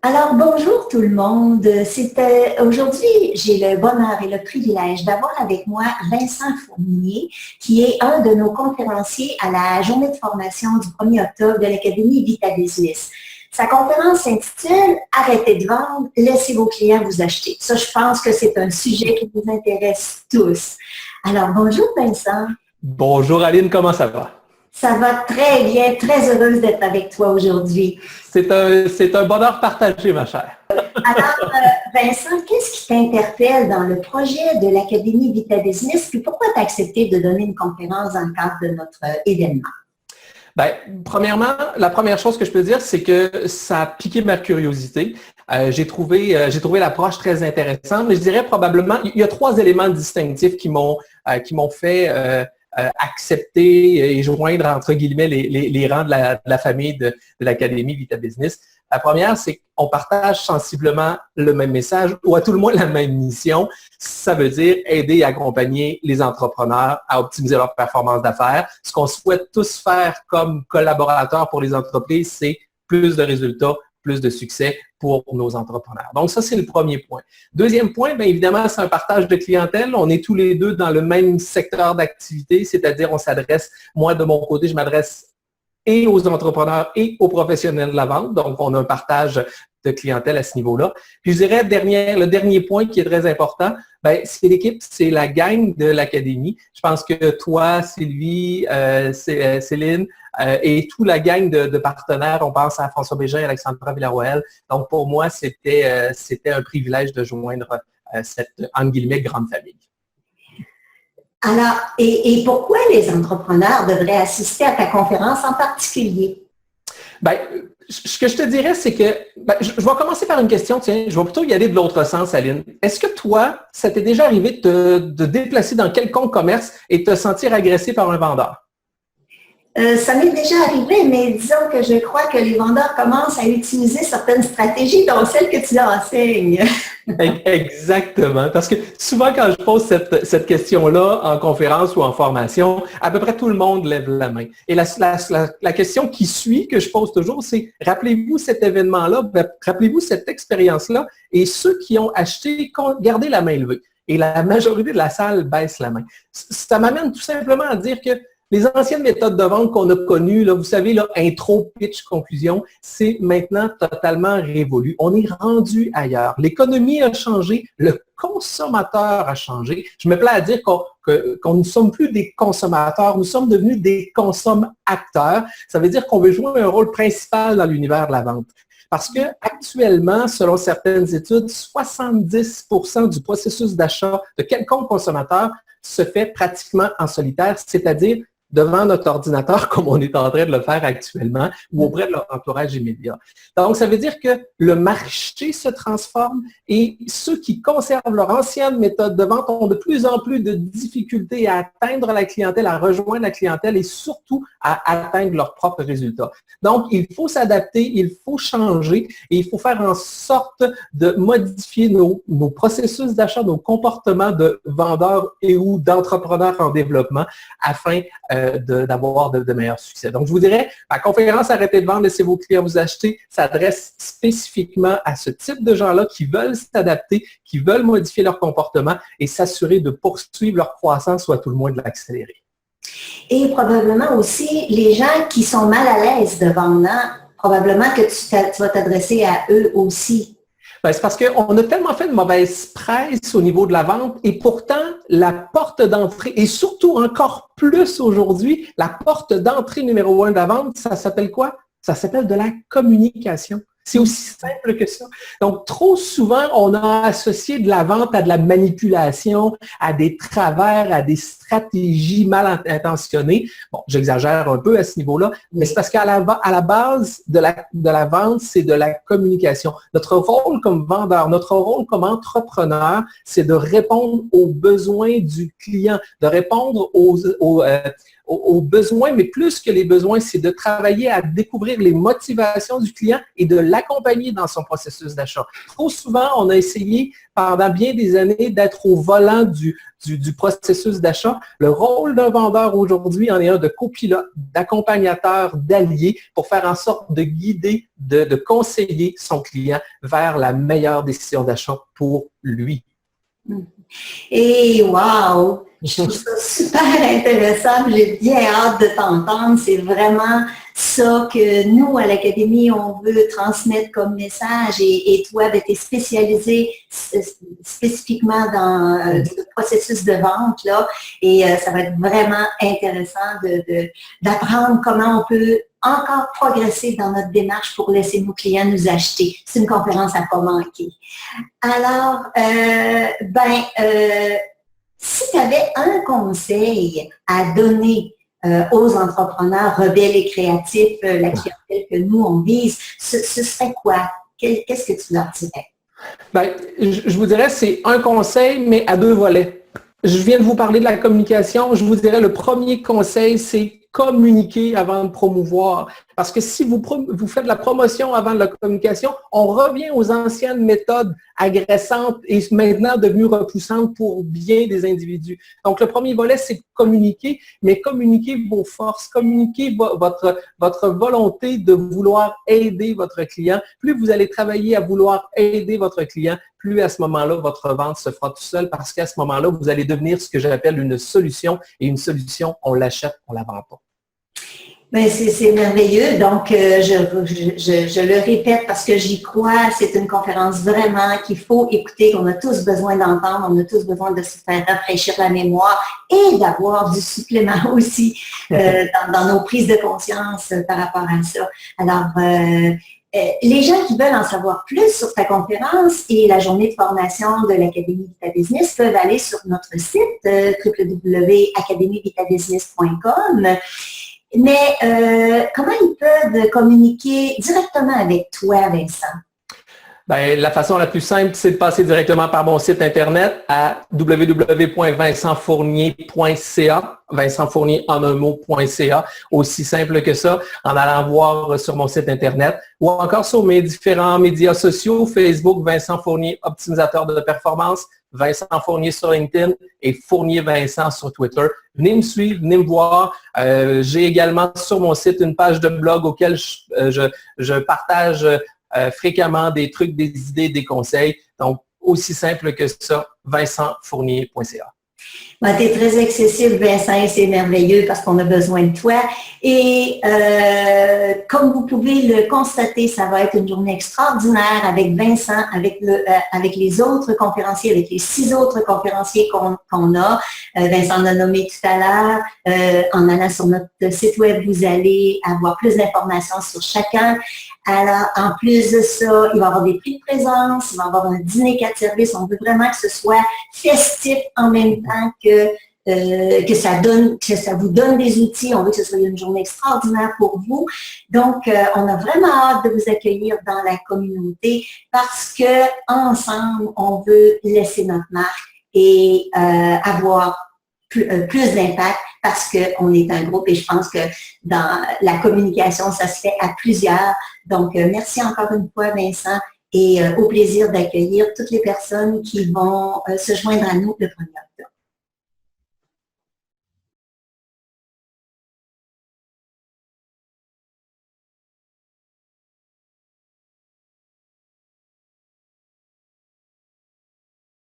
Alors, bonjour tout le monde. Aujourd'hui, j'ai le bonheur et le privilège d'avoir avec moi Vincent Fournier, qui est un de nos conférenciers à la journée de formation du 1er octobre de l'Académie Vita Business. Sa conférence s'intitule « Arrêtez de vendre, laissez vos clients vous acheter ». Ça, je pense que c'est un sujet qui nous intéresse tous. Alors, bonjour Vincent. Bonjour Aline, comment ça va? Ça va très bien, très heureuse d'être avec toi aujourd'hui. C'est un bonheur partagé, ma chère. Alors, Vincent, qu'est-ce qui t'interpelle dans le projet de l'Académie Vita Business? Puis pourquoi tu as accepté de donner une conférence dans le cadre de notre événement? Bien, premièrement, la première chose que je peux dire, c'est que ça a piqué ma curiosité. J'ai trouvé l'approche très intéressante, mais je dirais probablement, il y a trois éléments distinctifs qui m'ont fait accepter et joindre, entre guillemets, les rangs de la famille de l'Académie Vita Business. La première, c'est qu'on partage sensiblement le même message ou à tout le moins la même mission. Ça veut dire aider et accompagner les entrepreneurs à optimiser leur performance d'affaires. Ce qu'on souhaite tous faire comme collaborateurs pour les entreprises, c'est plus de résultats, plus de succès pour nos entrepreneurs. Donc, ça, c'est le premier point. Deuxième point, bien évidemment, c'est un partage de clientèle. On est tous les deux dans le même secteur d'activité, c'est-à-dire on s'adresse, moi, de mon côté, je m'adresse et aux entrepreneurs et aux professionnels de la vente. Donc, on a un partage de clientèle à ce niveau-là. Puis, je dirais, le dernier point qui est très important, bien, c'est l'équipe, c'est la gang de l'Académie. Je pense que toi, Sylvie, Céline et toute la gang de partenaires, on pense à François Bégin et Alexandra Villarroel. Donc, pour moi, c'était un privilège de joindre cette, entre guillemets, grande famille. Alors, et pourquoi les entrepreneurs devraient assister à ta conférence en particulier? Bien, ce que je te dirais, c'est que, je vais commencer par une question, tiens, je vais plutôt y aller de l'autre sens, Aline. Est-ce que toi, ça t'est déjà arrivé de déplacer dans quelconque commerce et de te sentir agressé par un vendeur? Ça m'est déjà arrivé, mais disons que je crois que les vendeurs commencent à utiliser certaines stratégies, dont celles que tu leur enseignes. Exactement. Parce que souvent, quand je pose cette question-là en conférence ou en formation, à peu près tout le monde lève la main. Et la question qui suit, que je pose toujours, c'est rappelez-vous cet événement-là, rappelez-vous cette expérience-là, et ceux qui ont acheté, gardez la main levée. Et la majorité de la salle baisse la main. Ça m'amène tout simplement à dire que les anciennes méthodes de vente qu'on a connues, là, vous savez, là, intro, pitch, conclusion, c'est maintenant totalement révolu. On est rendu ailleurs. L'économie a changé, le consommateur a changé. Je me plais à dire qu'on ne sommes plus des consommateurs, nous sommes devenus des consommateurs. Ça veut dire qu'on veut jouer un rôle principal dans l'univers de la vente. Parce que actuellement, selon certaines études, 70% du processus d'achat de quelconque consommateur se fait pratiquement en solitaire, c'est-à-dire devant notre ordinateur, comme on est en train de le faire actuellement, ou auprès de leur entourage immédiat. Donc, ça veut dire que le marché se transforme et ceux qui conservent leur ancienne méthode de vente ont de plus en plus de difficultés à atteindre la clientèle, à rejoindre la clientèle et surtout à atteindre leurs propres résultats. Donc, il faut s'adapter, il faut changer et il faut faire en sorte de modifier nos processus d'achat, nos comportements de vendeurs et ou d'entrepreneurs en développement afin d'avoir de meilleurs succès. Donc, je vous dirais, ma conférence Arrêtez de vendre, laissez vos clients vous acheter s'adresse spécifiquement à ce type de gens-là qui veulent s'adapter, qui veulent modifier leur comportement et s'assurer de poursuivre leur croissance ou à tout le moins de l'accélérer. Et probablement aussi les gens qui sont mal à l'aise de vendre, hein? Probablement que tu vas t'adresser à eux aussi. Ben, c'est parce qu'on a tellement fait de mauvaise presse au niveau de la vente et pourtant, la porte d'entrée, et surtout encore plus aujourd'hui, la porte d'entrée numéro 1 de la vente, ça s'appelle quoi? Ça s'appelle de la communication. C'est aussi simple que ça. Donc, trop souvent, on a associé de la vente à de la manipulation, à des travers, à des stratégies mal intentionnées. Bon, j'exagère un peu à ce niveau-là, mais c'est parce qu'à la base de la vente, c'est de la communication. Notre rôle comme vendeur, notre rôle comme entrepreneur, c'est de répondre aux besoins du client, de répondre aux besoins, mais plus que les besoins, c'est de travailler à découvrir les motivations du client et de l'accompagner dans son processus d'achat. Trop souvent, on a essayé pendant bien des années d'être au volant du processus d'achat. Le rôle d'un vendeur aujourd'hui en est un de copilote, d'accompagnateur, d'allié pour faire en sorte de guider, de conseiller son client vers la meilleure décision d'achat pour lui. Et wow! Je trouve ça super intéressant. J'ai bien hâte de t'entendre. C'est vraiment ça que nous, à l'Académie, on veut transmettre comme message. Et toi, tu es spécialisé spécifiquement dans le processus de vente, là. Et ça va être vraiment intéressant d'apprendre comment on peut encore progresser dans notre démarche pour laisser nos clients nous acheter. C'est une conférence à pas manquer. Alors, si tu avais un conseil à donner aux entrepreneurs rebelles et créatifs, la clientèle que nous, on vise, ce serait quoi? Qu'est-ce que tu leur dirais? Ben, je vous dirais, c'est un conseil, mais à deux volets. Je viens de vous parler de la communication. Je vous dirais, le premier conseil, c'est communiquer avant de promouvoir. Parce que si vous faites de la promotion avant de la communication, on revient aux anciennes méthodes agressantes et maintenant devenues repoussantes pour bien des individus. Donc, le premier volet, c'est communiquer, mais communiquer vos forces, communiquer votre volonté de vouloir aider votre client. Plus vous allez travailler à vouloir aider votre client, plus à ce moment-là, votre vente se fera tout seul parce qu'à ce moment-là, vous allez devenir ce que j'appelle une solution. Et une solution, on l'achète, on ne la vend pas. Ben c'est merveilleux. Donc, je le répète parce que j'y crois. C'est une conférence vraiment qu'il faut écouter, qu'on a tous besoin d'entendre. On a tous besoin de se faire rafraîchir la mémoire et d'avoir du supplément aussi dans nos prises de conscience par rapport à ça. Alors, les gens qui veulent en savoir plus sur ta conférence et la journée de formation de l'Académie Vita Business peuvent aller sur notre site www.academyvitabusiness.com. Mais comment ils peuvent communiquer directement avec toi, Vincent? Ben, la façon la plus simple, c'est de passer directement par mon site internet à www.vincentfournier.ca, vincentfournier en un mot.ca, aussi simple que ça, en allant voir sur mon site internet, ou encore sur mes différents médias sociaux, Facebook, Vincent Fournier, optimisateur de performance, Vincent Fournier sur LinkedIn et Fournier Vincent sur Twitter. Venez me suivre, venez me voir. J'ai également sur mon site une page de blog auquel je partage fréquemment des trucs, des idées, des conseils. Donc, aussi simple que ça, vincentfournier.ca. Ben, tu es très accessible, Vincent, et c'est merveilleux parce qu'on a besoin de toi. Et comme vous pouvez le constater, ça va être une journée extraordinaire avec Vincent, avec les autres conférenciers, avec les 6 autres conférenciers qu'on a. Vincent l'a nommé tout à l'heure. En allant sur notre site web, vous allez avoir plus d'informations sur chacun. Alors, en plus de ça, il va y avoir des prix de présence, il va y avoir un dîner 4 services. On veut vraiment que ce soit festif en même temps que ça vous donne des outils. On veut que ce soit une journée extraordinaire pour vous. Donc, on a vraiment hâte de vous accueillir dans la communauté parce que ensemble, on veut laisser notre marque et avoir plus d'impact parce qu'on est un groupe et je pense que dans la communication, ça se fait à plusieurs. Donc, merci encore une fois, Vincent, et au plaisir d'accueillir toutes les personnes qui vont se joindre à nous le 1er octobre.